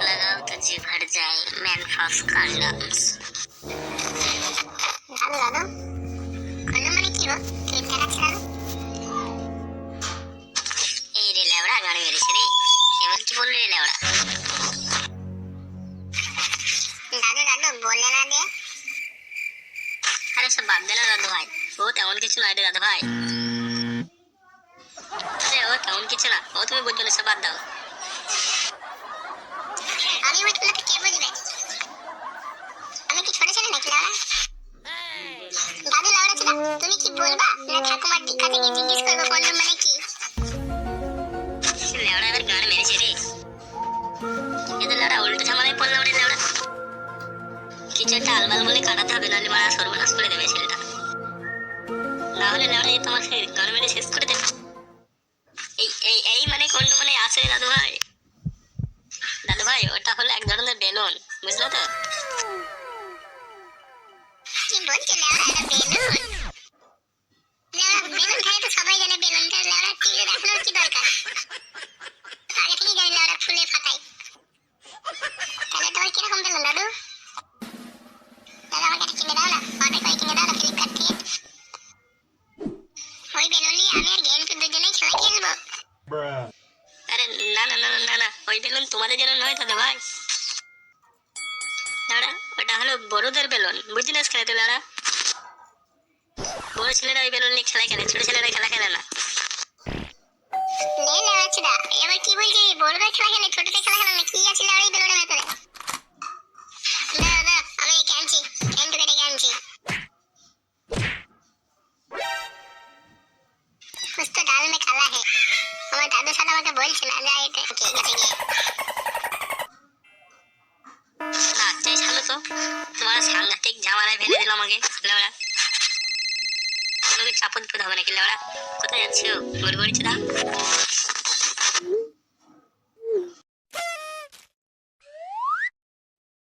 लगाओ तो जी भर जाए मैनफॉस कॉन्डम्स। দাদু দাদু কন্ডম মানে কি গো? ক্রিম দেখাচ্ছে দাদু। এই রে লেওড়া গাড়ি মেরেছে রে, এবার কি বললি রে লেওড়া? দাদু দাদু বলে না দে। আরে সব বাদ দে না দাদু ভাই, ও তেমন কিছু নয় রে দাদু ভাই। আরে ও তেমন কিছু না, ও তুমি বুঝবে না, সব বাদ দাও। আমি বুঝবো না তো কে বুঝবে? আমি কি ছোট ছেলে নাকি লাউড়া? দাদু লাউড়া ছিল, তুমি কি বলবা না ঠাকুমার দীক্ষা থেকে জিজ্ঞেস করবো কন্ডম মানে কি? লেওড়া এবার গাড়ি মেরেছে রে, এদের লেওড়া উল্টো ঝামেলায় পড়লাম রে লেওড়া। কিছু একটা আলবাল বলে কাটাতে হবে, নাহলে মারা সর্বনাশ করে দেবে ছেলেটা। না হলে লেওড়া এই তোমাকে গাড়ি মেরে শেষ করে দেবে। এই এই এই মানে কন্ডম মানে আছে দাদু ভাই। দাদু ভাই ওটা হলো এক ধরনের বেলুন, বুঝলো তো? কি বলছে লাউড়া? এটা বেলুন? লাউড়া বেলুন খায় তো সবাই জানে বেলুনটা, লাউড়া টিভিতে দেখানোর কি দরকার? আগে থেকেই জানি লাউড়া ফুলে ফাটাই। তাহলে তোমার কিরকম বেলুন দাদু? দাদু আমাকে একটা কিনে দাও না, অর্ডার করে কিনে দাও না ফ্লিপকার্ট থেকে। ওই বেলুন নিয়ে আমি আর গেন্টু দুজনেই খেলা খেলবো। আরে না না না না না, ওই বেলুন তোমাদের জন্য নয় দাদু ভাই। দাঁড়া, ওটা হলো বড়দের বেলুন, বুঝলিস কেন তুই দাঁড়া? বড় ছেলেরা ওই বেলুন নিয়ে খেলা খেলে, ছোট ছেলেরা খেলা খেলে না। লে লাউড়া ছিল, এবার কি বলছি? বড়দের খেলা খেলে ছোটদের খেলা খেলে না? কি আছে লাউড়া এই বেলুনের ভেতরে? না আমি একে আনছি, গেন্টু কেটে আনছি। कुछ तो दाल में काला है। আমার দাদু সাদা আমাকে বলছিল না এটা ঠিক আছে গিয়ে। আচ্ছা ছাড়ো তো, তোমার সাংঘাতিক ঝামেলায় ফেলে দিল আমাকে লেওড়া। তোমাকে চাপদ পেতে হবে নাকি লেওড়া? কোথায় যাচ্ছো? বড় বড় চুদা।